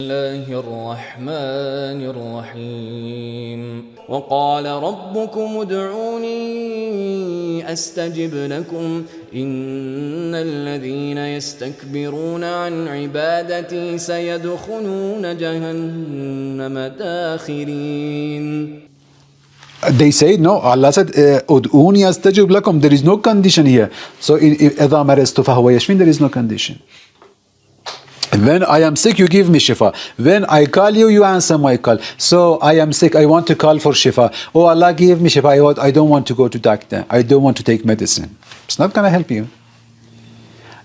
الله الرحمن الرحيم وقال ربكم ادعوني أستجب لكم إن الذين يستكبرون عن عبادتي سيدخلون جهنم داخرين. They say no. Allah said ud'uni astajib lakum. There is no condition here. So إذا مرضت فهو يشفين. There is no condition. When I am sick, you give me shifa. When I call you, you answer my call. So I am sick, I want to call for shifa. Oh, Allah give me shifa. I don't want to go to doctor. I don't want to take medicine. It's not going to help you.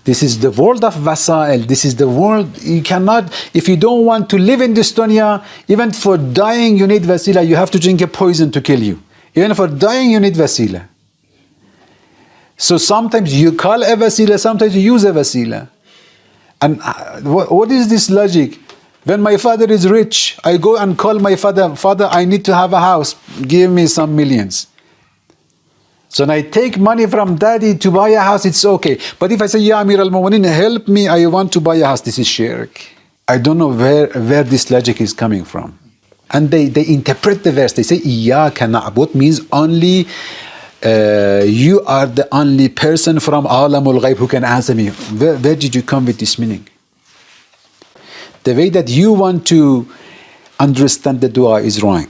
This is the world of wasail. This is the world. You cannot, if you don't want to live in this dunya, even for dying you need wasila. You have to drink a poison to kill you. Even for dying you need wasila. So sometimes you call a wasila, sometimes you use a wasila. And what is this logic? When my father is rich, I go and call my father, Father, I need to have a house, give me some millions. So when I take money from daddy to buy a house, it's okay. But if I say, Ya Amir al-Mu'mineen, help me, I want to buy a house, this is shirk. I don't know where this logic is coming from. And they interpret the verse, they say, Iyyaka Na'bud means only you are the only person from Alamul Ghaib who can answer me. Where did you come with this meaning? The way that you want to understand the dua is wrong.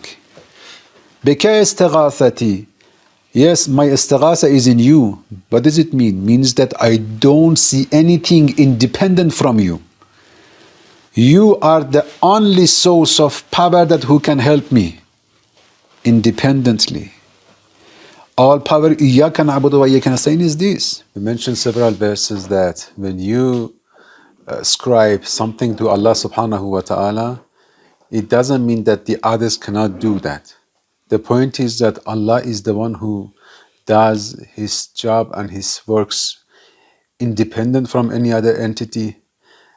Because istighathati, yes, my istighatha is in you. What does it mean? Means that I don't see anything independent from you. You are the only source of power that who can help me independently. All power, Iyyaka Na'budu wa Iyyaka Nasta'in is this. We mentioned several verses that when you ascribe something to Allah subhanahu wa ta'ala, it doesn't mean that the others cannot do that. The point is that Allah is the one who does His job and His works independent from any other entity,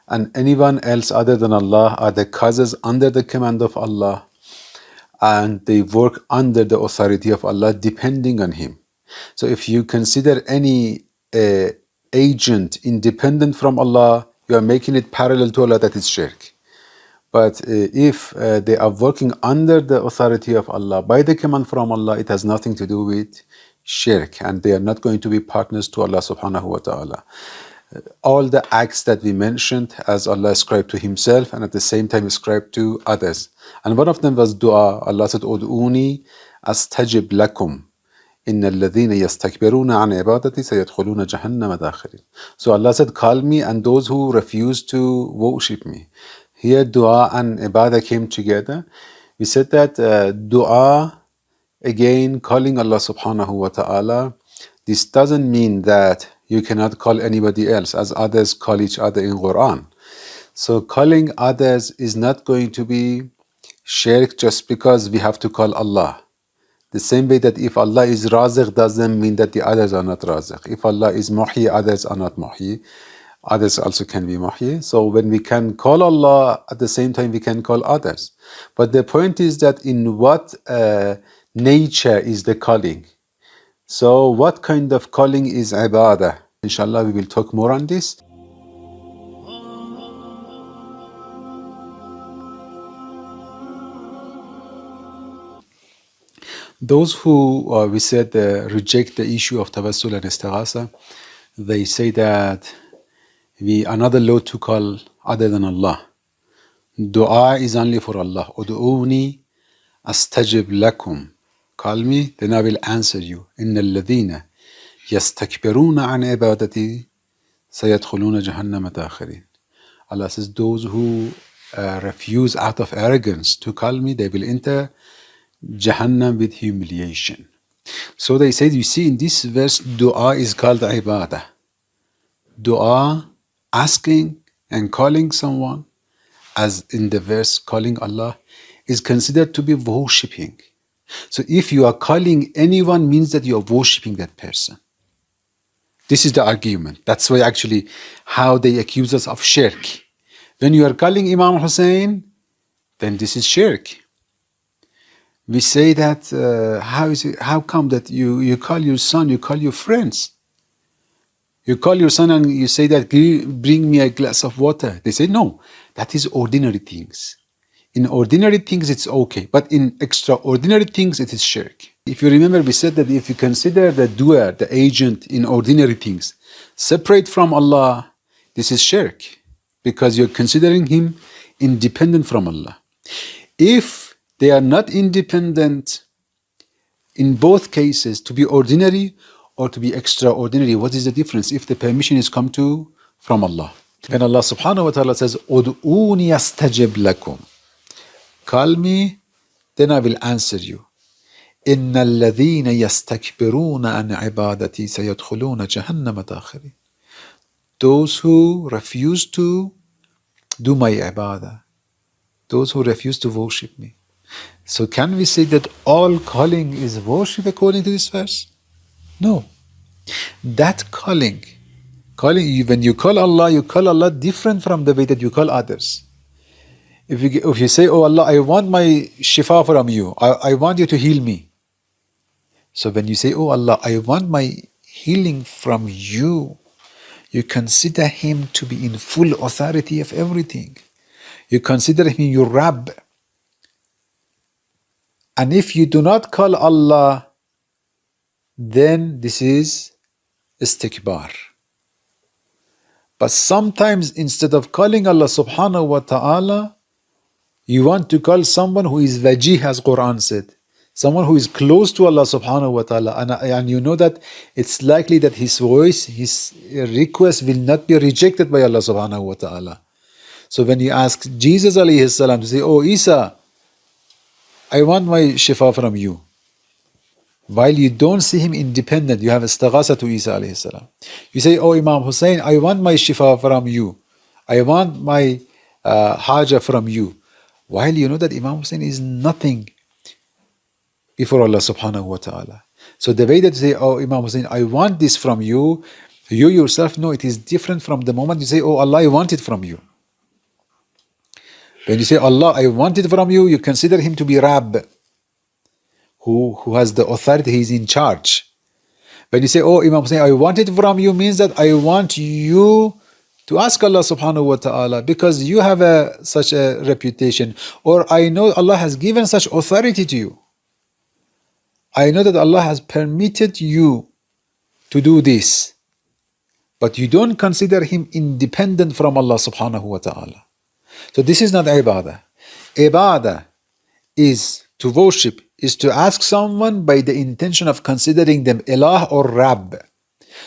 and anyone else other than Allah are the causes under the command of Allah, and they work under the authority of Allah depending on Him. So if you consider any agent independent from Allah, you are making it parallel to Allah, that is shirk. But if they are working under the authority of Allah, by the command from Allah, it has nothing to do with shirk, and they are not going to be partners to Allah subhanahu wa ta'ala. All the acts that we mentioned, as Allah ascribed to Himself and at the same time ascribed to others. And one of them was dua. Allah said, Ud'uni Astajib Lakum. Inna alladhina yastakbiruna an ibadati sayadkhuluna jahannama dakhirin. So Allah said, call me, and those who refuse to worship me. Here dua and ibadah came together. We said that dua, again, calling Allah subhanahu wa ta'ala, this doesn't mean that you cannot call anybody else, as others call each other in Qur'an. So calling others is not going to be shirk just because we have to call Allah. The same way that if Allah is Raziq doesn't mean that the others are not Raziq. If Allah is Muhyi, others are not Muhyi. Others also can be Muhyi. So when we can call Allah, at the same time we can call others. But the point is that in what nature is the calling? So what kind of calling is Ibadah? Inshallah, we will talk more on this. Those who, we said, reject the issue of tawassul and istighatha, they say that we are not allowed to call other than Allah. Dua is only for Allah. Ud'uni Astajib Lakum. Call me, then I will answer you. Inna alladhina yastakbiruna an ibadati sayadkhuluna jahannama dakhirin. Allah says, those who refuse out of arrogance to call me, they will enter Jahannam with humiliation. So they said, you see, in this verse, dua is called ibadah. Dua, asking and calling someone, as in the verse, calling Allah, is considered to be worshipping. So if you are calling anyone, means that you are worshipping that person. This is the argument. That's why actually how they accuse us of shirk. When you are calling Imam Husayn, then this is shirk. We say that, how come that you call your son, you call your friends? You call your son and you say that, bring me a glass of water. They say, no, That is ordinary things. In ordinary things, it's okay, but in extraordinary things, it is shirk. If you remember, we said that if you consider the doer, the agent in ordinary things, separate from Allah, this is shirk, because you're considering him independent from Allah. If they are not independent, in both cases, to be ordinary or to be extraordinary, what is the difference if the permission is come to from Allah? When Allah subhanahu wa ta'ala says, Ud'uni Astajib Lakum, call me, then I will answer you. إِنَّ الَّذِينَ يَسْتَكْبِرُونَ عَنْ عِبَادَتِي سَيَدْخُلُونَ جَهَنَّمَ دَاخِرِينَ. Those who refuse to do my ibadah, those who refuse to worship me. So can we say that all calling is worship according to this verse? No. That calling, when you call Allah different from the way that you call others. If you say, oh Allah, I want my shifa from you, I want you to heal me. So when you say, oh Allah, I want my healing from you, you consider him to be in full authority of everything. You consider him your Rabb. And if you do not call Allah, then this is istikbar. But sometimes instead of calling Allah subhanahu wa ta'ala, you want to call someone who is wajih, as Qur'an said. Someone who is close to Allah subhanahu wa ta'ala. And you know that it's likely that his voice, his request will not be rejected by Allah subhanahu wa ta'ala. So when you ask Jesus alayhi salam to say, oh Isa, I want my shifa from you. While you don't see him independent, you have Istigatha to Isa alayhi salam. You say, oh Imam Husayn, I want my shifa from you. I want my haja from you. While you know that Imam Husayn is nothing before Allah subhanahu wa ta'ala. So the way that you say, oh Imam Husayn, I want this from you, you yourself know it is different from the moment you say, oh Allah, I want it from you. When you say, Allah, I want it from you, you consider him to be Rabb, who has the authority, he is in charge. When you say, oh Imam Husayn, I want it from you, means that I want you to ask Allah subhanahu wa ta'ala, because you have such a reputation, or I know Allah has given such authority to you. I know that Allah has permitted you to do this, but you don't consider him independent from Allah subhanahu wa ta'ala. So this is not ibadah. Ibadah is to worship, is to ask someone by the intention of considering them ilah or Rabb.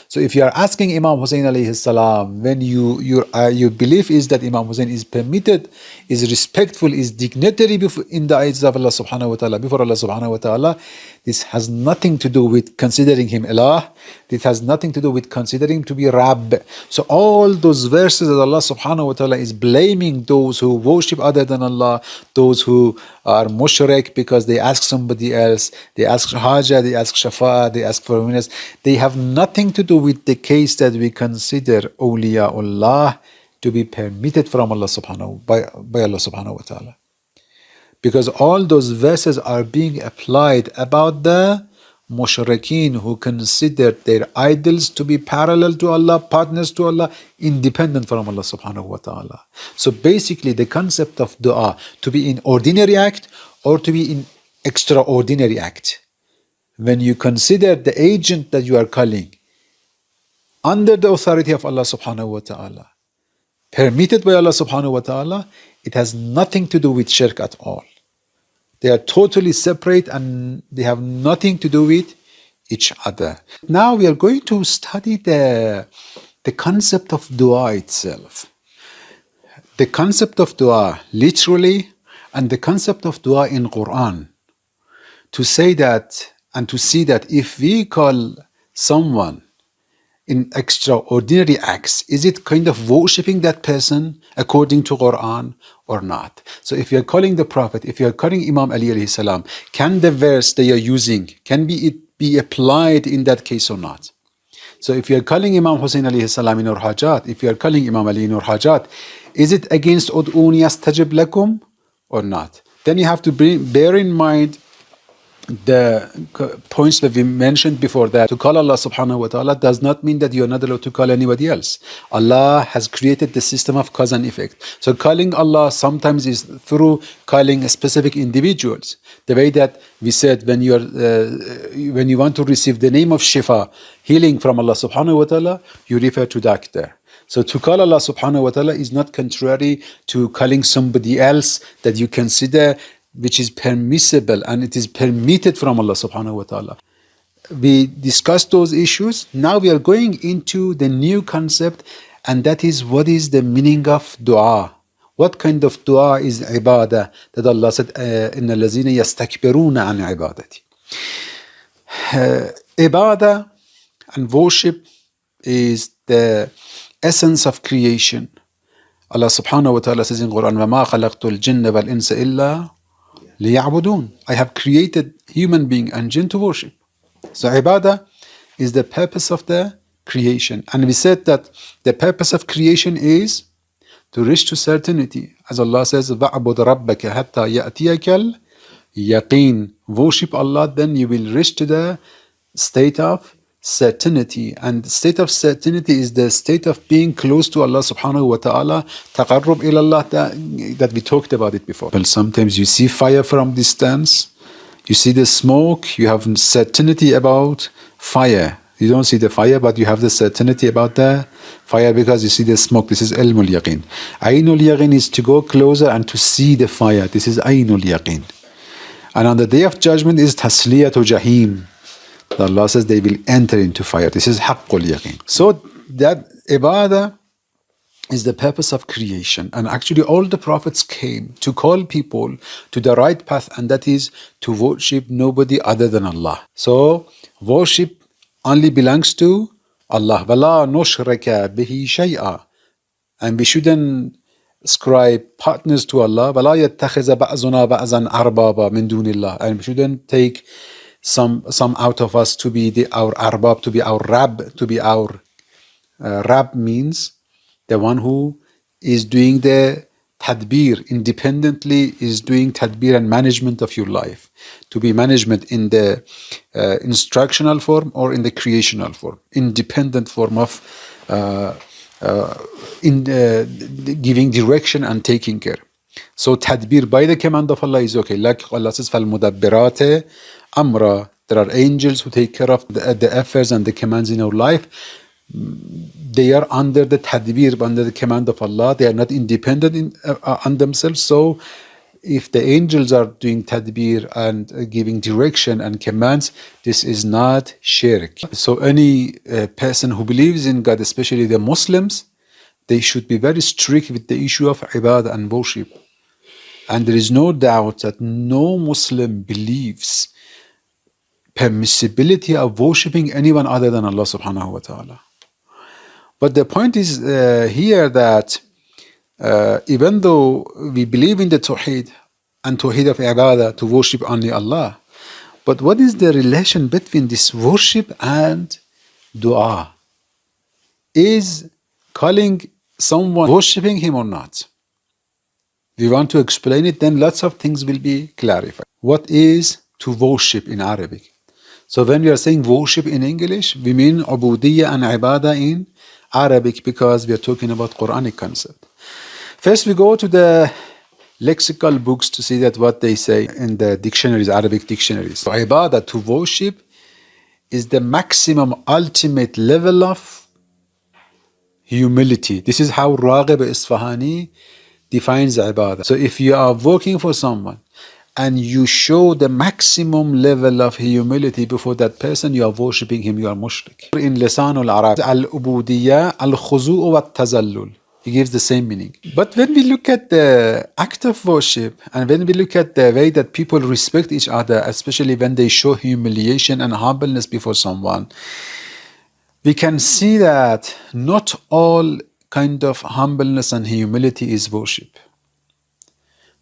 So if you are asking Imam Husayn alayhi salam, when your belief is that Imam Husayn is permitted, is respectful, is dignitary in the eyes of Allah subhanahu wa ta'ala, before Allah subhanahu wa ta'ala, this has nothing to do with considering him ilah. This has nothing to do with considering him to be Rabb. So all those verses that Allah subhanahu wa ta'ala is blaming those who worship other than Allah, those who are mushrik because they ask somebody else, they ask haja, they ask shafa'ah, they ask forgiveness, they have nothing to do with the case that we consider awliyaullah to be permitted from Allah by Allah subhanahu wa ta'ala. Because all those verses are being applied about the Mushrikin who considered their idols to be parallel to Allah, partners to Allah, independent from Allah subhanahu wa ta'ala. So basically the concept of dua, to be in ordinary act or to be in extraordinary act. When you consider the agent that you are calling under the authority of Allah subhanahu wa ta'ala, permitted by Allah subhanahu wa ta'ala, it has nothing to do with shirk at all. They are totally separate and they have nothing to do with each other. Now we are going to study the concept of dua itself. The concept of dua literally and the concept of dua in Qur'an. To say that and to see that if we call someone in extraordinary acts, is it kind of worshipping that person according to Qur'an or not? So if you are calling the Prophet, if you are calling Imam Ali alayhi salam, can the verse they are using, can it be applied in that case or not? So if you are calling Imam Husayn alayhi salam in your hajat, if you are calling Imam Ali in your hajat, is it against Ud'uni Astajib Lakum or not? Then you have to bear in mind the points that we mentioned before, that to call Allah subhanahu wa ta'ala does not mean that you are not allowed to call anybody else. Allah has created the system of cause and effect. So calling Allah sometimes is through calling specific individuals. The way that we said, when you want to receive the name of Shifa, healing from Allah subhanahu wa ta'ala, you refer to doctor. So to call Allah subhanahu wa ta'ala is not contrary to calling somebody else that you consider which is permissible and it is permitted from Allah subhanahu wa ta'ala. We discussed those issues. Now we are going into the new concept, and that is, what is the meaning of dua? What kind of dua is ibadah? That Allah said, إِنَّ الَّذِينَ يَسْتَكْبِرُونَ عَنْ عِبَادَتِي. Ibadah and worship is the essence of creation. Allah subhanahu wa ta'ala says in Quran, وَمَا خَلَقْتُ الْجِنَّ وَالْإِنسَ إِلَّا لِيَعْبُدُونَ. I have created human being and jinn to worship. So ibadah is the purpose of the creation. And we said that the purpose of creation is to reach to certainty. As Allah says, وَعْبُدْ رَبَّكَ حَتَّى يَأْتِيَكَ الْيَقِينَ. Worship Allah, then you will reach to the state of certainty. And the state of certainty is the state of being close to Allah subhanahu wa ta'ala, taqarrub ilallah, that we talked about it before. Well, sometimes you see fire from distance, you see the smoke, you have certainty about fire. You don't see the fire, but you have the certainty about the fire because you see the smoke. This is ilmul yaqeen. Aynul yaqeen is to go closer and to see the fire. This is aynul yaqeen. And on the day of judgment is tasliyatu jahim. Allah says they will enter into fire. This is haqqul yaqeen. So that ibadah is the purpose of creation. And actually all the prophets came to call people to the right path, and that is to worship nobody other than Allah. So worship only belongs to Allah. وَلَا نُشْرَكَ بِهِ شَيْئًا. And we shouldn't ascribe partners to Allah. وَلَا يَتَّخِذَ بَعْضُنَا بَعْضًا أَرْبَابًا مِن دُونِ اللَّهِ. And we shouldn't take some out of us to be our arbab, to be our Rabb, to be our Rabb means the one who is doing the tadbir, independently is doing tadbir and management of your life. To be management in the instructional form or in the creational form, independent form of giving direction and taking care. So tadbir by the command of Allah is okay. Like Allah says, فَالْمُدَبِّرَاتِ amra. There are angels who take care of the affairs and the commands in our life. They are under the tadbir, under the command of Allah. They are not independent on themselves. So if the angels are doing tadbir and giving direction and commands, this is not shirk. So any person who believes in God, especially the Muslims, they should be very strict with the issue of ibadah and worship. And there is no doubt that no Muslim believes permissibility of worshipping anyone other than Allah subhanahu wa ta'ala. But the point is here that even though we believe in the Tawheed and Tawheed of Ibadah, to worship only Allah, but what is the relation between this worship and dua? Is calling someone worshipping him or not? We want to explain it, then lots of things will be clarified. What is to worship in Arabic? So when we are saying worship in English, we mean ubudiyya and ibadah in Arabic, because we are talking about Qur'anic concept. First we go to the lexical books to see that what they say in the dictionaries, Arabic dictionaries. So ibadah, to worship, is the maximum ultimate level of humility. This is how Raghib Isfahani defines ibadah. So if you are working for someone and you show the maximum level of humility before that person, you are worshipping him, you are mushrik. In Lisan al-Arab, al-ubudiyya, al-khuzu' wa al-tazallul. He gives the same meaning. But when we look at the act of worship, and when we look at the way that people respect each other, especially when they show humiliation and humbleness before someone, we can see that not all kind of humbleness and humility is worship.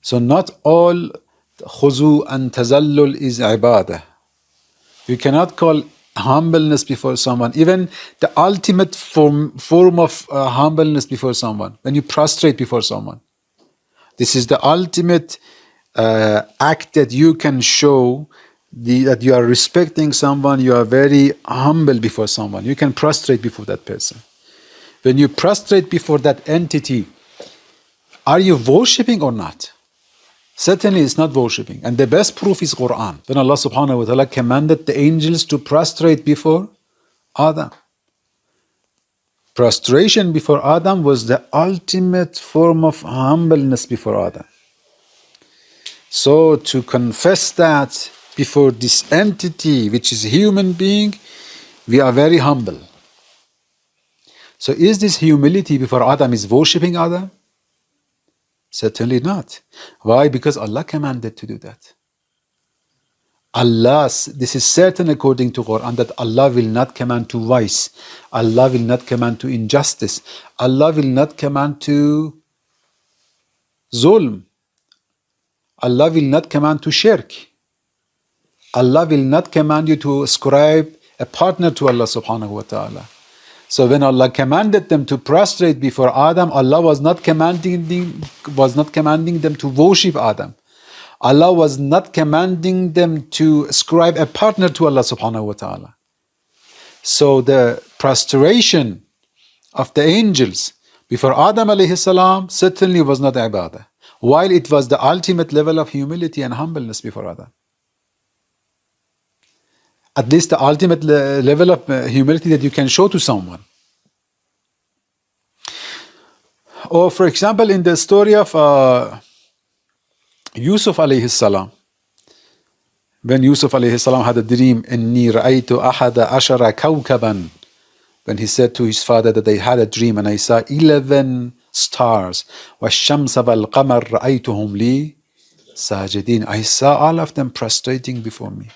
So not all khuzu and tazallul is ibadah. You cannot call humbleness before someone, even the ultimate form of humbleness before someone, when you prostrate before someone. This is the ultimate act that you can show that you are respecting someone, you are very humble before someone. You can prostrate before that person. When you prostrate before that entity, are you worshipping or not? Certainly it's not worshipping. And the best proof is Qur'an. When Allah subhanahu wa ta'ala commanded the angels to prostrate before Adam. Prostration before Adam was the ultimate form of humbleness before Adam. So to confess that before this entity, which is a human being, we are very humble. So is this humility before Adam is worshipping Adam? Certainly not. Why? Because Allah commanded to do that. This is certain according to Quran that Allah will not command to vice. Allah will not command to injustice. Allah will not command to zulm. Allah will not command to shirk. Allah will not command you to ascribe a partner to Allah subhanahu wa ta'ala. So when Allah commanded them to prostrate before Adam, Allah was not commanding them to worship Adam. Allah was not commanding them to ascribe a partner to Allah subhanahu wa ta'ala. So the prostration of the angels before Adam alayhi salam certainly was not ibadah, while it was the ultimate level of humility and humbleness before Adam. At least the ultimate level of humility that you can show to someone. Or for example, in the story of Yusuf alayhi salam, when Yusuf alayhi salam had a dream, إِنِّي رَأَيْتُ أَحَدَ عَشَرَ كَوْكَبًا, when he said to his father that they had a dream and I saw 11 stars, وَالشَّمْسَ وَالْقَمَرَ رَأَيْتُهُمْ لِي سَاجِدِينَ, I saw all of them prostrating before me.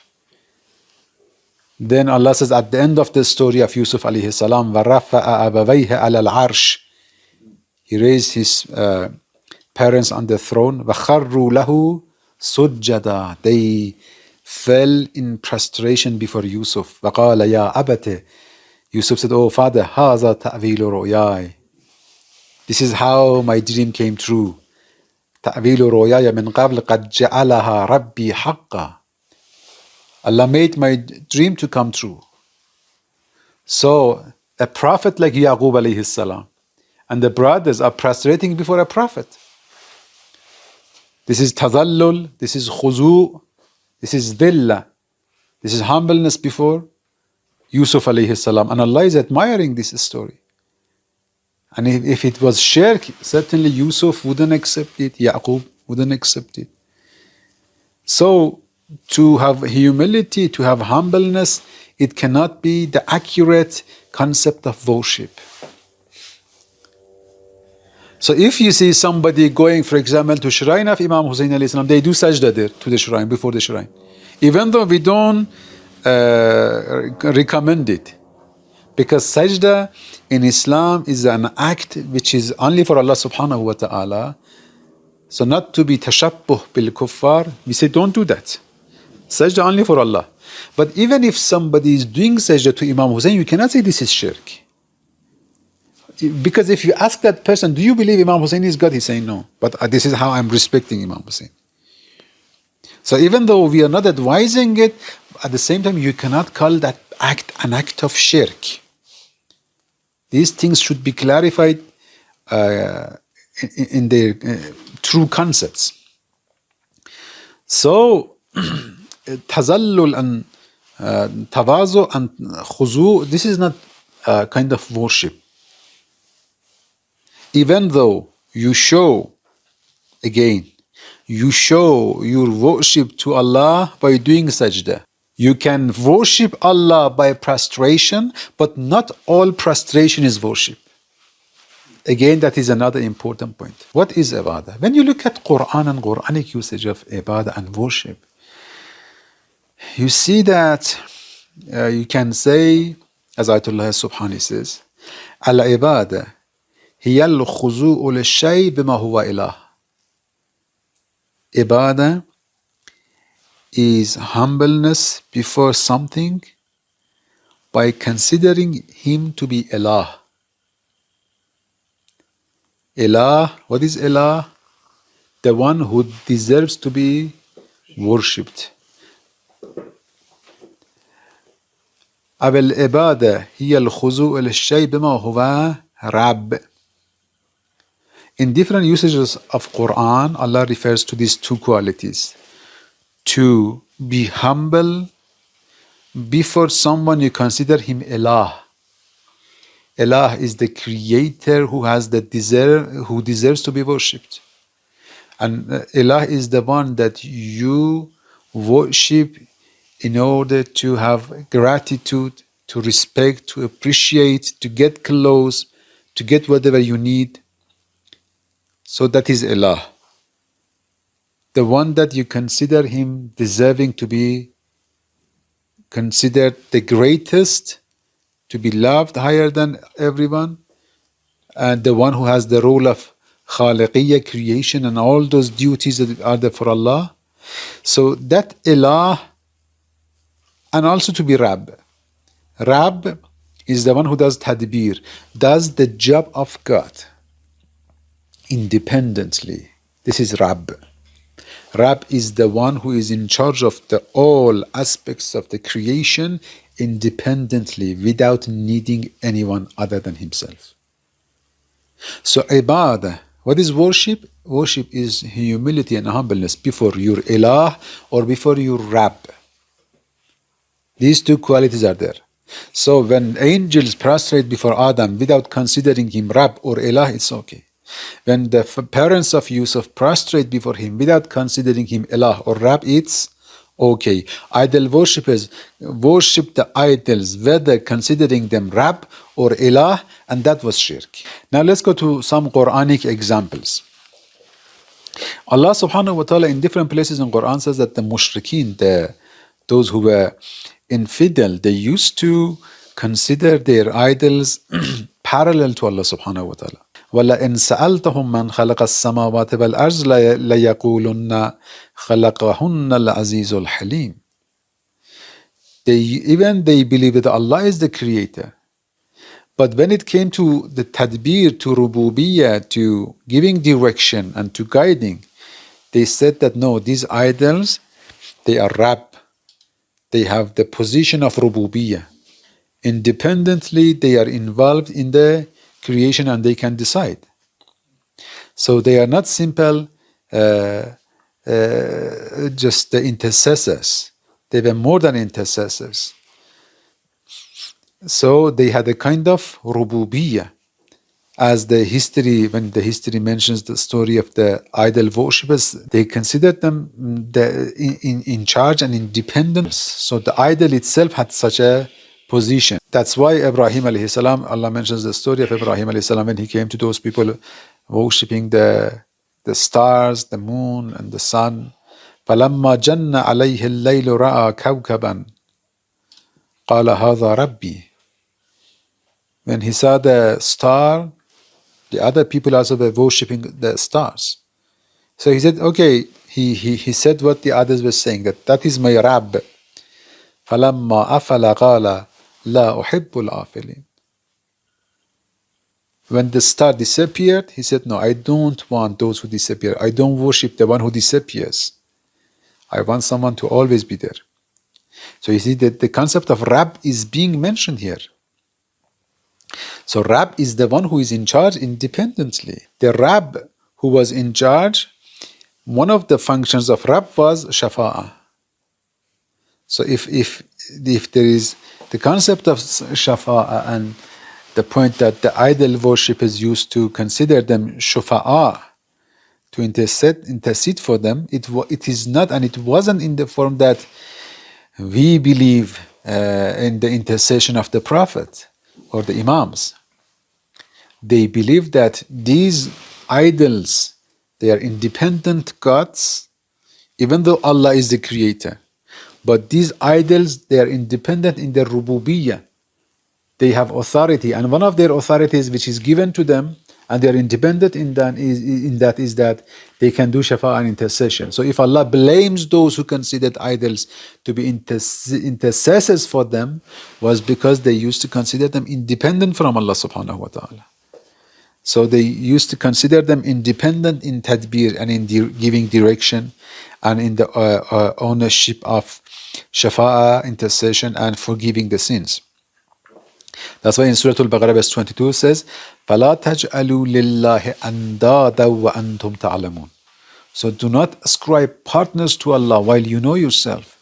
Then Allah says at the end of the story of Yusuf alayhi salam, وَرَفَّأَ أَبَوَيْهِ عَلَى الْعَرْشِ, he raised his parents on the throne, وَخَرُّوا لَهُ سُجَّدًا, they fell in prostration before Yusuf. وَقَالَ يَا أَبَتِ, Yusuf said, oh father, هَذَا تَأْوِيلُ رُؤْيَاي, this is how my dream came true. تَأْوِيلُ رُؤْيَاي مِنْ قَبْلِ قَدْ جَعَلَهَا رَبِّي حَقًّا, Allah made my dream to come true. So a prophet like Yaqub alayhi salam and the brothers are prostrating before a prophet. This is tazallul, this is khuzu, this is dhilla, this is humbleness before Yusuf alayhi salam. And Allah is admiring this story. And if it was shirk, certainly Yusuf wouldn't accept it, Yaqub wouldn't accept it. So to have humility, to have humbleness, it cannot be the accurate concept of worship. So if you see somebody going, for example, to shrine of Imam Husayn alayhi salam, they do sajda there to the shrine, before the shrine. Even though we don't recommend it. Because sajda in Islam is an act which is only for Allah subhanahu wa ta'ala. So not to be tashabbuh bil kuffar, we say don't do that. Sajda only for Allah. But even if somebody is doing sajda to Imam Husayn, you cannot say this is shirk. Because if you ask that person, do you believe Imam Husayn is God? He's saying no. But this is how I'm respecting Imam Husayn. So even though we are not advising it, at the same time you cannot call that act an act of shirk. These things should be clarified in their true concepts. So tazallul and tawazu and khuzu, this is not a kind of worship. Even though you show your worship to Allah by doing sajda. You can worship Allah by prostration, but not all prostration is worship. Again, that is another important point. What is ibadah? When you look at Qur'an and Qur'anic usage of ibadah and worship, you see that you can say, as Ayatollah Subhani says, al-ibadah hiya al-khuzu'u lish-shay bima huwa ilah. Ibadah is humbleness before something by considering him to be ilah. Ilah, what is ilah? The one who deserves to be worshipped. أو العبادة هي الخضوع للشيء بما هو رب. In different usages of Quran, Allah refers to these two qualities. To be humble before someone you consider him ilah. Ilah is the creator who has the who deserves to be worshipped. And ilah is the one that you worship in order to have gratitude, to respect, to appreciate, to get close, to get whatever you need. So that is ilah. The one that you consider him deserving to be considered the greatest, to be loved higher than everyone, and the one who has the role of khaliqiyya, creation, and all those duties that are there for Allah. So that ilah, and also to be Rabb. Rabb is the one who does tadbir, does the job of God independently. This is Rabb. Rabb is the one who is in charge of all aspects of the creation independently, without needing anyone other than himself. So Ibadah, what is worship? Worship is humility and humbleness before your ilah or before your Rabb. These two qualities are there. So when angels prostrate before Adam without considering him Rabb or ilah, it's okay. When the parents of Yusuf prostrate before him without considering him ilah or Rabb, it's okay. Idol worshippers worship the idols whether considering them Rabb or ilah, and that was shirk. Now let's go to some Qur'anic examples. Allah subhanahu wa ta'ala in different places in Quran says that the Mushrikin, those who were infidel, they used to consider their idols parallel to Allah subhanahu wa ta'ala. وَلَئِنْ سَأَلْتَهُمْ مَنْ خَلَقَ السَّمَاوَاتِ وَالْأَرْضَ لَيَقُولُنَّ خَلَقَهُنَّ الْعَزِيزُ الْحَلِيمُ. They believe that Allah is the creator. But when it came to the tadbir, to rububiyyah, to giving direction and to guiding, they said that no, these idols, they are Rabb. They have the position of rububiyyah. Independently, they are involved in the creation and they can decide. So they are not simple just the intercessors. They were more than intercessors. So they had a kind of rububiyyah. As the history, when the history mentions the story of the idol worshippers, they considered them in charge and independent. So the idol itself had such a position. That's why Ibrahim alayhi salam, Allah mentions the story of Ibrahim alayhi salam when he came to those people worshipping the stars, the moon, and the sun. فَلَمَّا جَنَّ عَلَيْهِ اللَّيْلُ رَأَى كَوْكَبًا قَالَ هَذَا رَبِّي. When he saw the star, the other people also were worshipping the stars. So he said, okay, he said what the others were saying, that is my Rabb. فَلَمَّا أَفَلَ قَالَ لَا أُحِبُّ الْآفِلِينَ. When the star disappeared, he said, no, I don't want those who disappear. I don't worship the one who disappears. I want someone to always be there. So you see that the concept of Rabb is being mentioned here. So Rabb is the one who is in charge independently. The Rabb who was in charge, one of the functions of Rabb was Shafa'ah. So if there is the concept of Shafa'ah and the point that the idol worshippers used to consider them Shufa'ah, to intercede for them, it is not, and it wasn't in the form that we believe in the intercession of the Prophet or the Imams. They believe that these idols, they are independent gods, even though Allah is the creator. But these idols, they are independent in their rububiyyah. They have authority, and one of their authorities which is given to them, and they are independent in that is that they can do shafa'ah and intercession. So if Allah blames those who considered idols to be intercessors for them, was because they used to consider them independent from Allah subhanahu wa ta'ala. So they used to consider them independent in tadbir and in giving direction and in the ownership of shafa'ah, intercession, and forgiving the sins. That's why in Surah Al-Baqarah verse 22 says, فَلَا تَجْعَلُوا لِلَّهِ أَنْدَادًا وَأَنْتُمْ تَعْلَمُونَ. So do not ascribe partners to Allah while you know yourself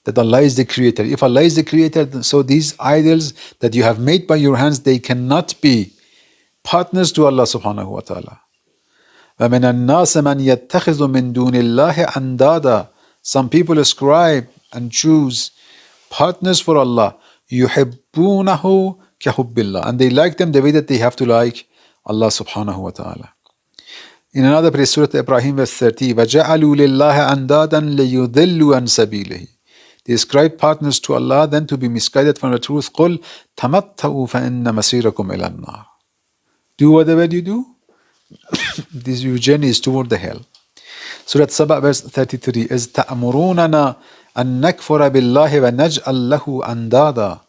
that Allah is the creator. If Allah is the creator, so these idols that you have made by your hands, they cannot be partners to Allah subhanahu wa ta'ala. وَمِنَ النَّاسِ مَنْ يَتَّخِذُ مِن دُونِ اللَّهِ أَنْدَادًا. Some people ascribe and choose partners for Allah. يُحِبُّونَهُ كَحُبِّ اللَّهِ. And they like them the way that they have to like Allah subhanahu wa ta'ala. In another place, Surah Ibrahim verse 30, وَجَعَلُوا لِلَّهِ أَنْدَادًا لِيُضِلُّوا عَنْ سَبِيلِهِ. They ascribe partners to Allah, then to be misguided from the truth. قُلْ تَمَتَّعُوا فَإِنَّ مَصِيرَكُمْ إِلَى النَّارِ. Do whatever you do, this your journey is toward the hell. Surah Saba verse 33 is تَأْمُرُونَنَا أَن نَكْفُرَ بِاللَّهِ وَنَجْعَلْ لَهُ أَنْدَادًا.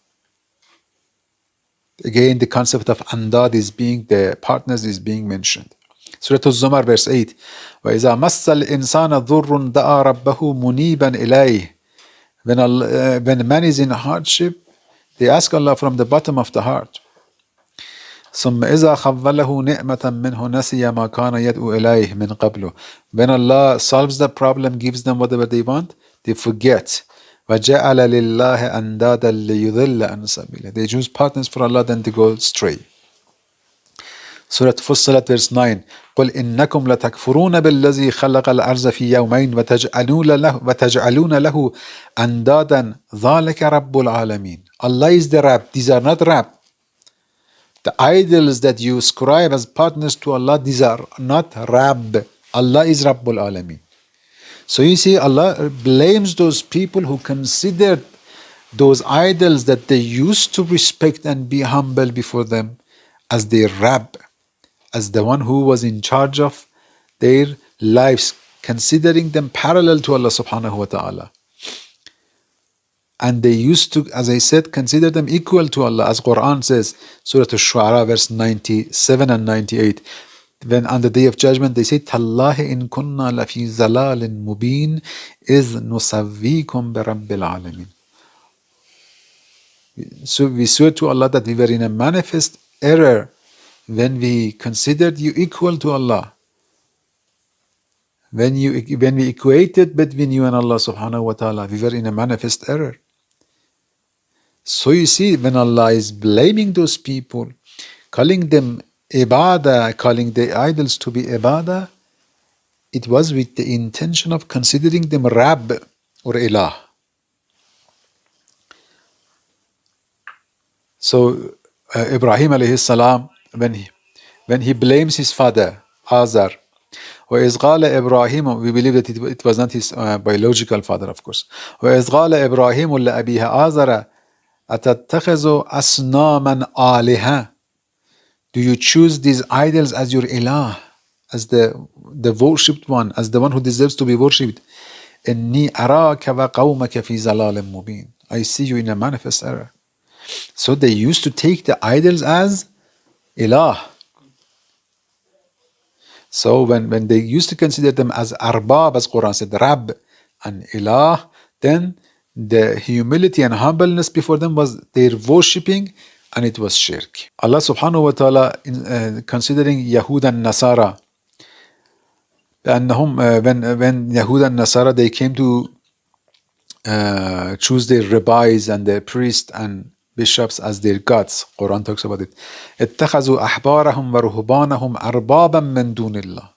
Again, the concept of andad is being, the partners is being mentioned. Surah Al-Zumar verse 8, وَإِذَا مَسَّ الْإِنسَانَ ضُرٌّ دَعَى رَبَّهُ مُنِيبًا إِلَيْهِ. When man is in hardship, they ask Allah from the bottom of the heart. ثُمَّ إِذَا خَوَّلَهُ نِعْمَةً مِّنْهُ نَسِيَ مَا كَانَ يَدْعُو إِلَيْهِ مِنْ قَبْلُ. When Allah solves the problem, gives them whatever they want, they forget. وَجَعَلَ لِلَّهِ أَنْدَادًا لِيُضِلَّ عَنْ سَبِيلِهِ. They choose partners for Allah, then they go astray. Surah Fussilat verse 9, قُلْ إِنَّكُمْ لَتَكْفُرُونَ بِالَّذِي خَلَقَ الْأَرْضَ فِي يَوْمَيْنِ وَتَجْعَلُونَ لَهُ أَنْدَادًا ذَلِكَ رَبُّ الْعَالَمِينَ. Allah is the Rabb. These are not Rabb. The idols that you ascribe as partners to Allah, these are not Rabb. Allah is Rabbul Alameen. So you see, Allah blames those people who considered those idols that they used to respect and be humble before them as their Rabb, as the one who was in charge of their lives, considering them parallel to Allah subhanahu wa ta'ala. And they used to, as I said, consider them equal to Allah, as Qur'an says, Surah Al-Shu'ara verse 97 and 98. When on the Day of Judgment they say, تَاللَّهِ إِن كُنَّا لَفِي ضَلَالٍ مُبِينٍ إِذْ نُسَوِّيكُمْ بِرَبِّ الْعَالَمِينَ. So we swear to Allah that we were in a manifest error when we considered you equal to Allah. When we equated between you and Allah subhanahu wa ta'ala, we were in a manifest error. So you see, when Allah is blaming those people, calling them Ibadah, calling the idols to be Ibadah, it was with the intention of considering them Rabb or Ilah. So Ibrahim alayhi salam, when he blames his father, Azar, وَإِذْ قَالَ إِبْرَاهِيمُ, we believe that it was not his biological father, of course. وَإِذْ قَالَ إِبْرَاهِيمُ لَأَبِيهَ آزَرَ أَتَتَّخِذُ أَصْنَامًا آلِهَةً. Do you choose these idols as your ilah, as the worshipped one, as the one who deserves to be worshipped? إِنِّي أَرَاكَ وَقَوْمَكَ فِي ضَلَالٍ مُبِينٍ. I see you in a manifest error. So they used to take the idols as ilah. So when they used to consider them as arbab, as Quran said, Rabb and ilah, then the humility and humbleness before them was their worshipping, and it was shirk. Allah subhanahu wa ta'ala, considering Yahud and Nasara, when Yahud and Nasara, they came to choose their rabbis and their priests and bishops as their gods. Quran talks about it. اتخذوا أحبارهم ورهبانهم أربابا من دون الله.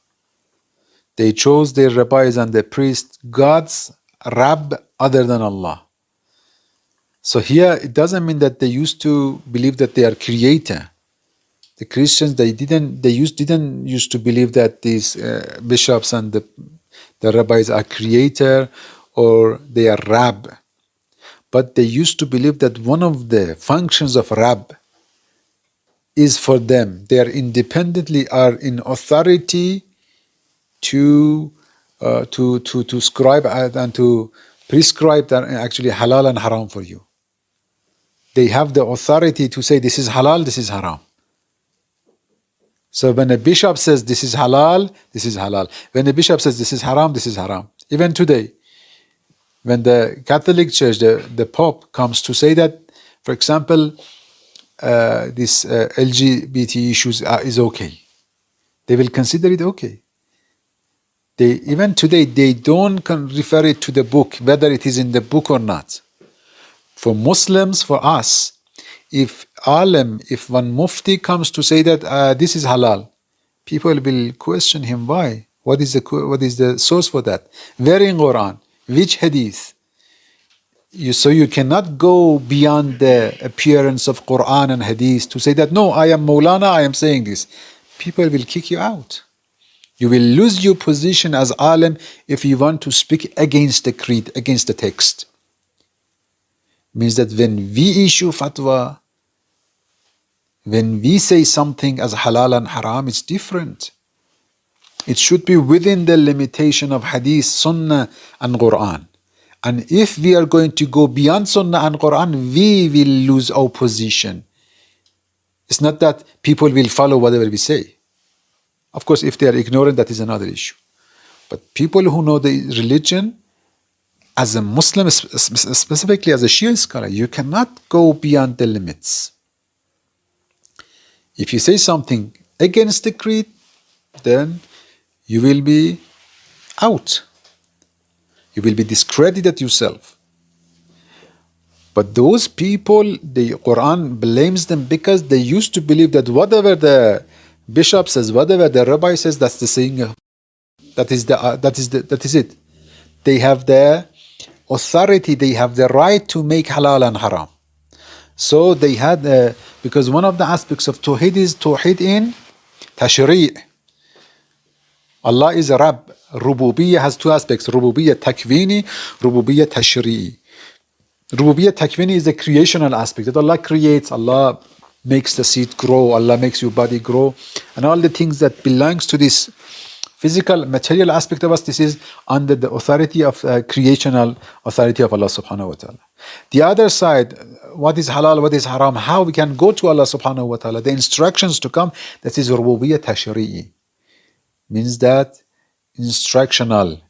They chose their rabbis and their priests gods, Rabb, other than Allah. So here it doesn't mean that they used to believe that they are creator. The Christians, didn't used to believe that these bishops and the rabbis are creator or they are Rabb. But they used to believe that one of the functions of Rabb is for them. They are independently are in authority to scribe and to prescribe that actually halal and haram for you. They have the authority to say this is halal, this is haram. So when a bishop says this is halal, this is halal. When a bishop says this is haram, this is haram. Even today, when the Catholic Church, the Pope comes to say that, for example, this LGBT issues is okay. They will consider it okay. Even today, they don't refer it to the book, whether it is in the book or not. For Muslims, for us, if one mufti comes to say that this is halal, people will question him why. What is the source for that? Where in Quran? Which hadith? So you cannot go beyond the appearance of Quran and hadith to say that, no, I am Maulana, I am saying this. People will kick you out. You will lose your position as alim if you want to speak against the creed, against the text. Means that when we issue fatwa, when we say something as halal and haram, it's different. It should be within the limitation of hadith, sunnah and Quran. And if we are going to go beyond sunnah and Quran, we will lose our position. It's not that people will follow whatever we say. Of course, if they are ignorant, that is another issue. But people who know the religion, as a Muslim, specifically as a Shia scholar, you cannot go beyond the limits. If you say something against the creed, then you will be out. You will be discredited yourself. But those people, the Quran blames them because they used to believe that whatever the bishop says, whatever the rabbi says, that's the saying. That is it. They have the authority, they have the right to make halal and haram. So they had, because one of the aspects of Tawheed is Tawheed in Tashri'. Allah is a Rabb. Rububiyyah has two aspects, Rububiyyah Takwini, Rububiyyah Tashri'i. Rububiyyah Takwini is the creational aspect, that Allah creates, Allah makes the seed grow, Allah makes your body grow, and all the things that belongs to this physical, material aspect of us, this is under the authority of creational authority of Allah subhanahu wa ta'ala. The other side, what is halal, what is haram, how we can go to Allah subhanahu wa ta'ala, the instructions to come, that is Rububiyyah Tashri'i. Means that instructional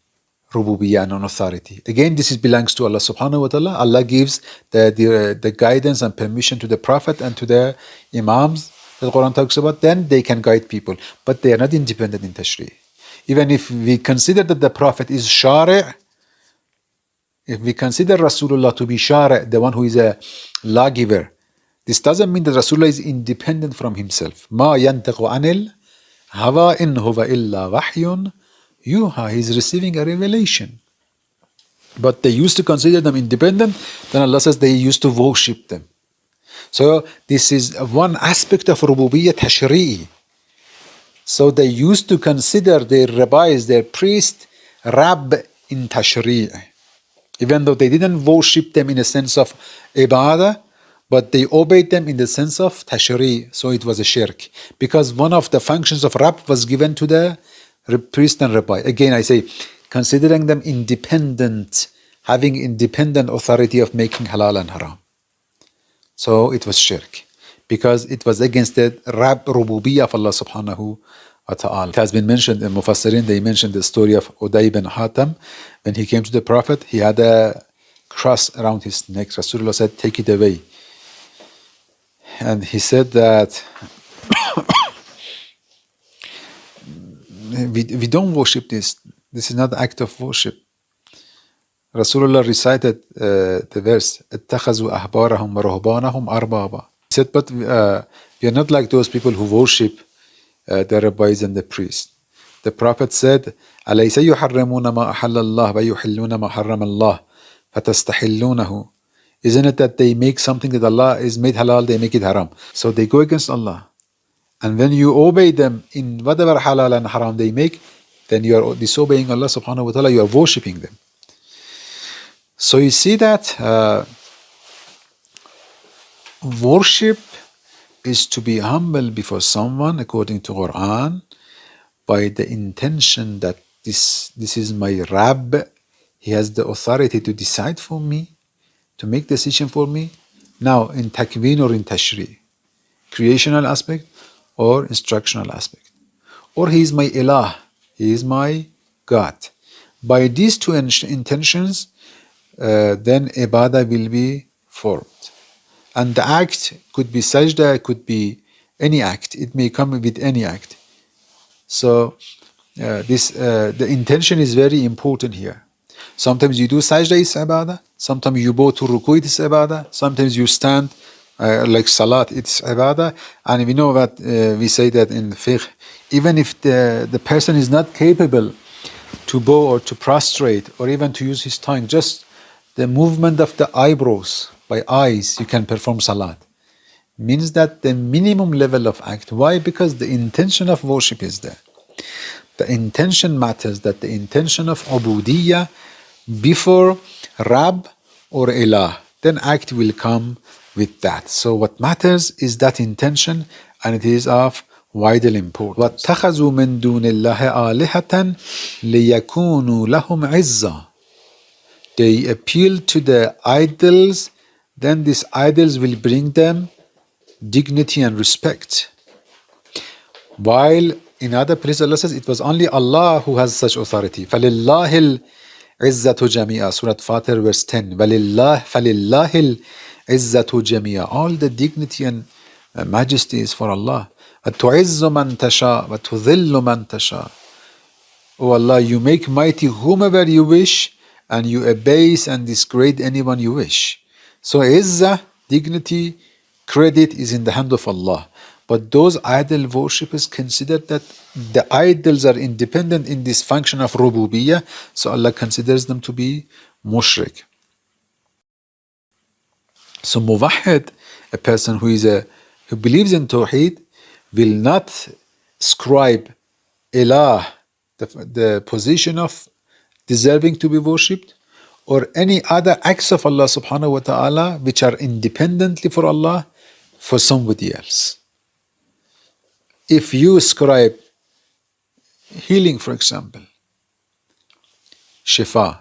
rububiyyah and authority. Again, this belongs to Allah subhanahu wa ta'ala. Allah gives the guidance and permission to the Prophet and to the Imams that the Quran talks about, then they can guide people. But they are not independent in tashri'. Even if we consider that the Prophet is shari', if we consider Rasulullah to be shari', the one who is a lawgiver, this doesn't mean that Rasulullah is independent from himself. Ma yantiqu anil hawa in huwa illa wahyun yuha. He is receiving a revelation. But they used to consider them independent. Then Allah says they used to worship them. So this is one aspect of rububiyyah tashri'i. So they used to consider their rabbis, their priests, Rabb in tashri'. Even though they didn't worship them in a sense of ibadah, but they obeyed them in the sense of tashri'. So it was a shirk. Because one of the functions of Rabb was given to the priest and rabbi. Again, I say, considering them independent, having independent authority of making halal and haram. So it was shirk, because it was against the Rabb rububiyyah of Allah subhanahu wa ta'ala. It has been mentioned in Mufassirin, they mentioned the story of Uday bin Hatam. When he came to the Prophet, he had a cross around his neck. Rasulullah said, take it away. And he said that we don't worship this. This is not an act of worship. Rasulullah recited the verse, اتخذوا أحبارهم ورهبانهم أربابا. He said, but we are not like those people who worship the rabbis and the priests. The Prophet said, أليس يحرمون ما أحل الله ويحلون ما حرم الله فتستحلونه. Isn't it that they make something that Allah is made halal, they make it haram? So they go against Allah. And when you obey them in whatever halal and haram they make, then you are disobeying Allah subhanahu wa ta'ala, you are worshipping them. So you see that worship is to be humble before someone according to Quran by the intention that this is my Rabb, he has the authority to decide for me, to make decision for me. Now in takween or in tashri', creational aspect or instructional aspect. Or he is my ilah, he is my God. By these two intentions, then ibadah will be formed. And the act could be sajda, could be any act. It may come with any act. So the intention is very important here. Sometimes you do sajda, it's ibadah. Sometimes you go to ruku, it's ibadah. Sometimes you stand like salat, it's ibadah. And we know that we say that in fiqh, even if the person is not capable to bow or to prostrate or even to use his tongue, just the movement of the eyebrows by eyes, you can perform salat. Means that the minimum level of act. Why? Because the intention of worship is there. The intention matters, that the intention of ubudiyya before Rabb or Ilah, then act will come with that. So what matters is that intention, and it is of vital importance. وَاتَّخَذُوا مِن دُونِ اللَّهِ آلِهَةً لِيَكُونُوا لَهُمْ عِزًّا. They appeal to the idols, then these idols will bring them dignity and respect. While in other places Allah says it was only Allah who has such authority. فَلِلَّهِ الْعِزَّةُ جَمِيعًا. Surah Fatir verse 10. فَلِلَّهِ الْعِزَّةُ جَمِيعًا. All the dignity and majesty is for Allah. وَتُعِزُّ مَن تَشَاءُ وَتُذِلُّ مَن تَشَاءُ. O Allah, you make mighty whomever you wish, and you abase and disgrade anyone you wish. So izzah, dignity, credit is in the hand of Allah. But those idol worshippers consider that the idols are independent in this function of rububiyyah, so Allah considers them to be mushrik. So muwahhid, a person who believes in Tawheed, will not ascribe ilah, the position of deserving to be worshipped, or any other acts of Allah subhanahu wa ta'ala which are independently for Allah, for somebody else. If you ascribe healing, for example, Shafa,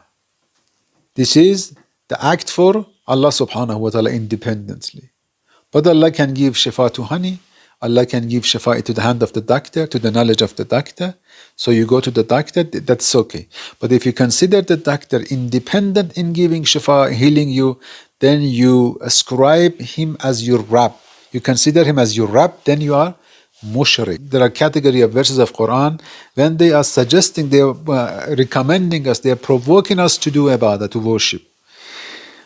this is the act for Allah subhanahu wa ta'ala independently. But Allah can give Shafa to honey, Allah can give Shafa to the hand of the doctor, to the knowledge of the doctor. So you go to the doctor, that's okay. But if you consider the doctor independent in giving Shafa, healing you, then you ascribe him as your Rabb. You consider him as your Rabb, then you are mushrik. There are category of verses of Quran, when they are suggesting, they are recommending us, they are provoking us to do ibadah, to worship.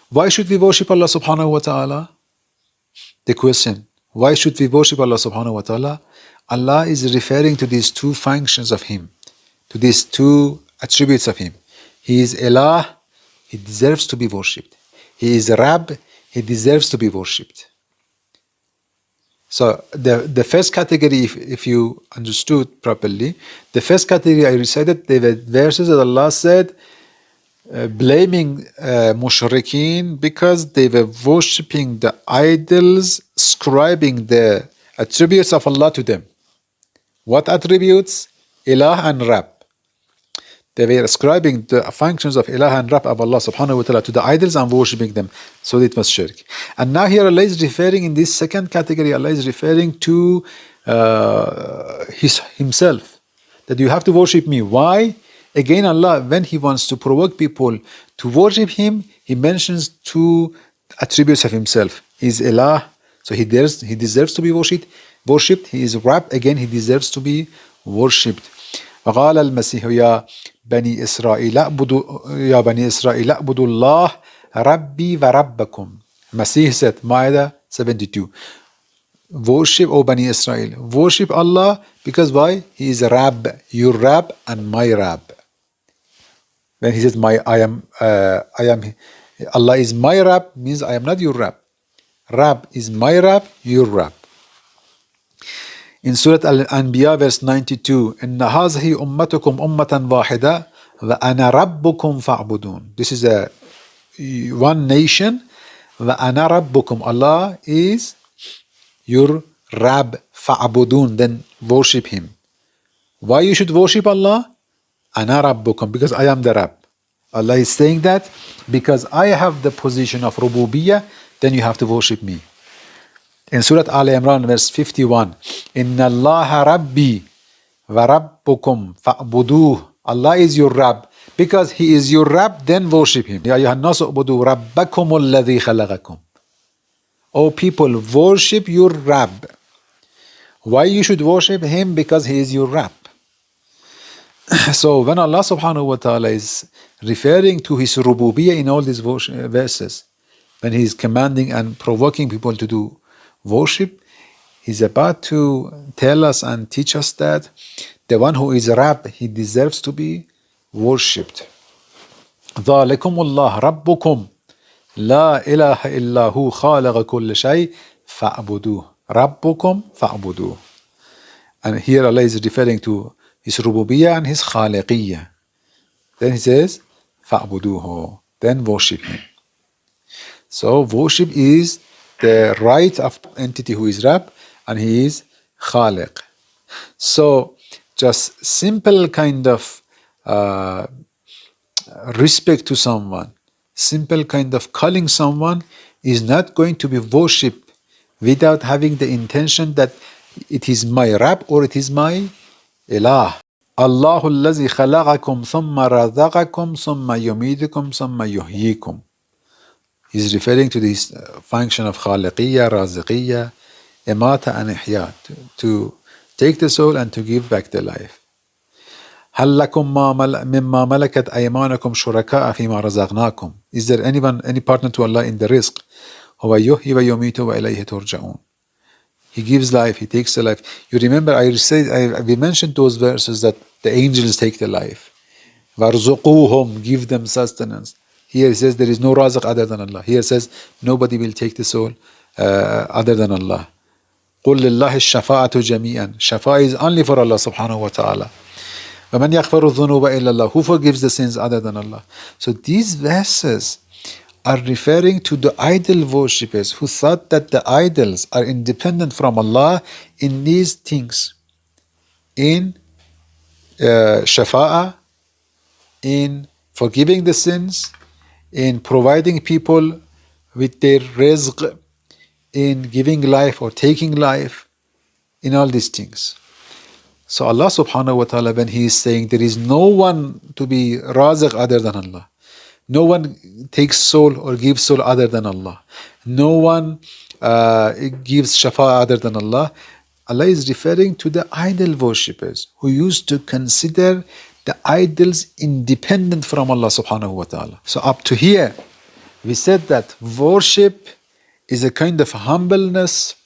Why should we worship Allah subhanahu wa ta'ala? The question, why should we worship Allah subhanahu wa ta'ala? Allah is referring to these two functions of Him, to these two attributes of Him. He is Ilah, He deserves to be worshipped. He is Rabb, He deserves to be worshipped. So the first category, if you understood properly, the first category I recited, they were verses that Allah said, blaming Mushrikin because they were worshipping the idols, ascribing the attributes of Allah to them. What attributes? Ilah and Rabb. They were ascribing the functions of Ilah and Rabb of Allah subhanahu wa ta'ala to the idols and worshipping them. So it was shirk. And now here Allah is referring, in this second category, Allah is referring to Himself. That you have to worship me. Why? Again, Allah, when He wants to provoke people to worship Him, He mentions two attributes of Himself. He is Ilah, so He deserves to be worshipped. He is Rabb, again He deserves to be worshipped. وقال المسيح يا بني إسرائيل اعبدوا الله ربي وربكم. Masih said, Ma'idah 72. Worship, O Bani Israel. Worship Allah because why? He is Rabb, your Rabb and my Rabb. When He says, Allah is my Rabb, means I am not your Rabb. Rabb is my Rabb, your Rabb. In Surah Al-Anbiya verse 92, إِنَّ هَذِهِ أُمَّتُكُمْ أُمَّةً وَاحِدَةً وَأَنَا رَبُّكُمْ فَاعْبُدُونَ. This is a one nation. وَأَنَا رَبُّكُمْ. Allah is your Rabb, فَاعْبُدُونَ. Then worship Him. Why you should worship Allah? أَنَا رَبُّكُمْ. Because I am the Rabb. Allah is saying that because I have the position of rububiyyah, then you have to worship me. In Surah Al Imran verse 51, Inna Allah Rabbi wa Rabbukum fa'buduh. Allah is your Rabb. Because He is your Rabb, then worship Him. Ya ayyuhan nasu ubudu rabbakum alladhi khalaqakum. O people, worship your Rabb. Why you should worship him? Because he is your Rabb. So when Allah subhanahu wa ta'ala is referring to his rububiyyah in all these verses, when he is commanding and provoking people to do worship, he's about to tell us and teach us that the one who is Rabb, he deserves to be worshipped. ذَلِكُمُ اللَّهُ رَبُّكُمْ لَا إِلَهَ إِلَّا هُ خَالِقَ كُلِّ شَيْءٍ فَاعْبُدُوهُ رَبُّكُمْ فَاعْبُدُوهُ. And here Allah is referring to his rububiyyah and his khaliqiyyah. Then he says, فَاعْبُدُوهُ. Then worship him. So worship is the right of entity who is Rabb, and he is Khaliq. So just simple kind of respect to someone, simple kind of calling someone is not going to be worship without having the intention that it is my Rabb or it is my Ilah. Allahu allazi khalaqakum thumma razaqakum thumma yumidukum thumma yuhyikum. He's referring to this function of khaliqiyyah, raziqiyyah, imata and ihya, to take the soul and to give back the life. هل لكم مما ملكت أيمانكم شركاء فيما رزقناكم. Is there anyone, any partner to Allah in the rizq? هو يحيي ويميت وإليه ترجعون. He gives life, he takes the life. You remember we mentioned those verses that the angels take the life. وَارْزُقُوهُمْ, give them sustenance. Here he says there is no raziq other than Allah. Here says nobody will take the soul other than Allah. قُلْ لِلَّهِ الشَّفَاعَةُ جَمِيعًا. Shafa'ah is only for Allah subhanahu wa ta'ala. وَمَنْ يَغْفَرُ الذُّنُوبَ إِلَّا اللَّهُ. Who forgives the sins other than Allah? So these verses are referring to the idol worshippers who thought that the idols are independent from Allah in these things. In Shafa'ah, in forgiving the sins, in providing people with their rizq, in giving life or taking life, in all these things. So Allah subhanahu wa ta'ala, when he is saying there is no one to be raziq other than Allah, no one takes soul or gives soul other than Allah, no one gives shafa other than Allah, Allah is referring to the idol worshippers who used to consider the idols independent from Allah subhanahu wa ta'ala. So up to here, we said that worship is a kind of humbleness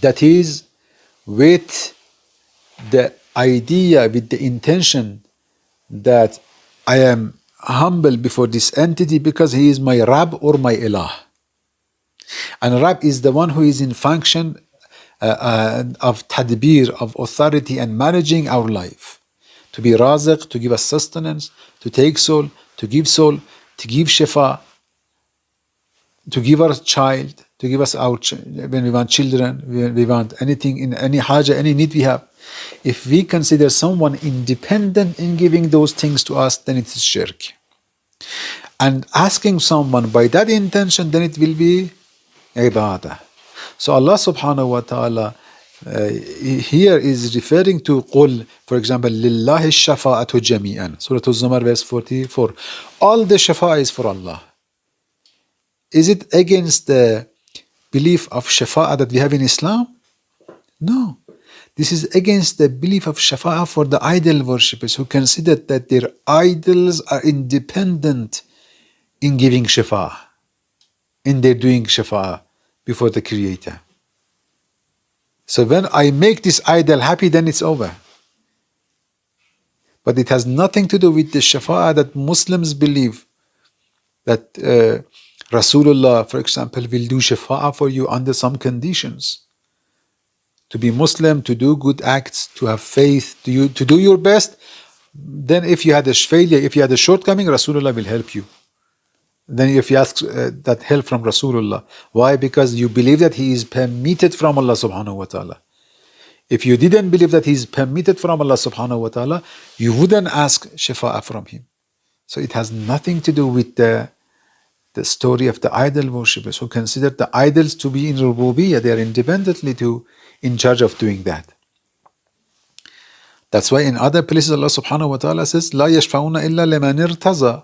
that is with the idea, with the intention that I am humble before this entity because he is my Rabb or my Ilah. And Rabb is the one who is in function of tadbir, of authority and managing our life. To be raziq, to give us sustenance, to take soul, to give shifa, to give our child, to give us our when we want children, when we want anything, in any haja, any need we have. If we consider someone independent in giving those things to us, then it is shirk. And asking someone by that intention, then it will be Ibadah. So Allah subhanahu wa ta'ala here is referring to Qul, for example, Lillahi shafa'atu jami'an. Surah Al-Zumar verse 44. All the shafa is for Allah. Is it against the belief of shafa'ah that we have in Islam? No. This is against the belief of shafa'ah for the idol worshippers who consider that their idols are independent in giving shafa'ah, in their doing shafa'ah before the Creator. So when I make this idol happy, then it's over. But it has nothing to do with the shafa'ah that Muslims believe that Rasulullah, for example, will do shafa'ah for you under some conditions. To be Muslim, to do good acts, to have faith, to do your best. Then if you had a failure, if you had a shortcoming, Rasulullah will help you. Then if you ask that help from Rasulullah. Why? Because you believe that he is permitted from Allah subhanahu wa ta'ala. If you didn't believe that he is permitted from Allah subhanahu wa ta'ala, you wouldn't ask shafa'ah from him. So it has nothing to do with the story of the idol worshippers who consider the idols to be in rububiyyah. They are independently in charge of doing that. That's why in other places Allah subhanahu wa ta'ala says, لا يشفعون إلا لمن ارتضى.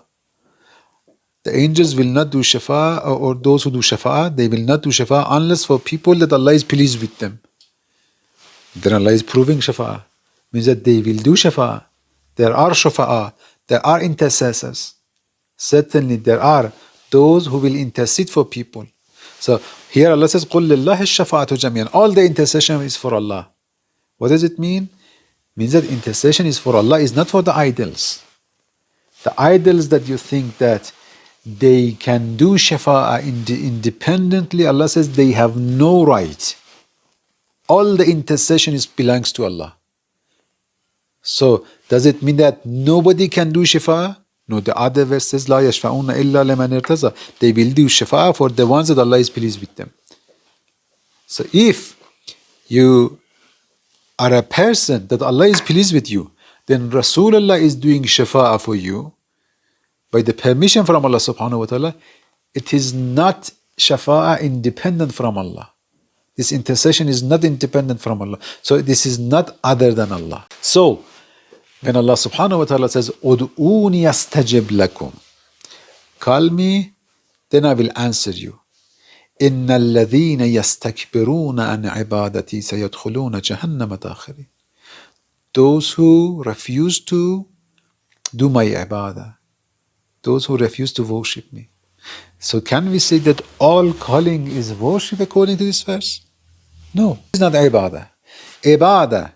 The angels will not do shafa'ah, or those who do shafa'ah, they will not do shafa'ah unless for people that Allah is pleased with them. Then Allah is proving shafa'ah. Means that they will do shafa'ah. There are shafa'ah. There are intercessors. Certainly there are those who will intercede for people. So here Allah says, قُلْ لِلَّهِ الشَّفَاعَةُ جَمِيعًا. All the intercession is for Allah. What does it mean? Means that intercession is for Allah, is not for the idols. The idols that you think that they can do shafa'ah independently, Allah says they have no right. All the intercession belongs to Allah. So does it mean that nobody can do shafa'ah? No, the other verse says, لا يشفعون إلا لمن ارتضى. They will do shafa'ah for the ones that Allah is pleased with them. So if you are a person that Allah is pleased with you, then Rasulullah is doing shafa'ah for you by the permission from Allah subhanahu wa ta'ala. It is not shafa'ah independent from Allah. This intercession is not independent from Allah. So this is not other than Allah. So when Allah subhanahu wa ta'ala says, Ud'uni Astajib Lakum, call me, then I will answer you. إِنَّ الَّذِينَ يَسْتَكْبِرُونَ عَنْ عِبَادَتِي سَيَدْخُلُونَ جَهَنَّمَ دَاخِرِينَ. Those who refuse to do my ibadah, those who refuse to worship me. So can we say that all calling is worship according to this verse? No, it's not ibadah. Ibadah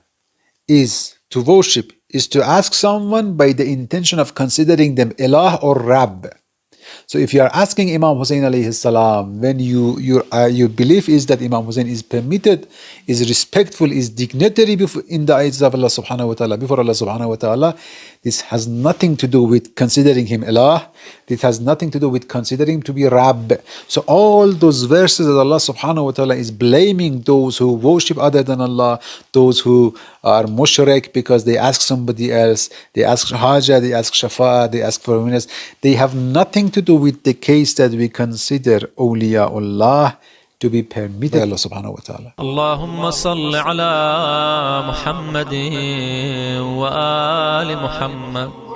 is to worship, is to ask someone by the intention of considering them ilah or Rabb. So if you are asking Imam Husayn alayhi salam, when your belief is that Imam Husayn is permitted, is respectful, is dignitary in the eyes of Allah subhanahu wa ta'ala, before Allah subhanahu wa ta'ala, this has nothing to do with considering him ilah. This has nothing to do with considering him to be Rabb. So all those verses that Allah subhanahu wa ta'ala is blaming those who worship other than Allah, those who are mushrik because they ask somebody else, they ask haja, they ask shafa'ah, they ask forgiveness, they have nothing to do with the case that we consider awliyaullah to be permitted by Allah subhanahu wa ta'ala. اللهم صل على محمد وآل محمد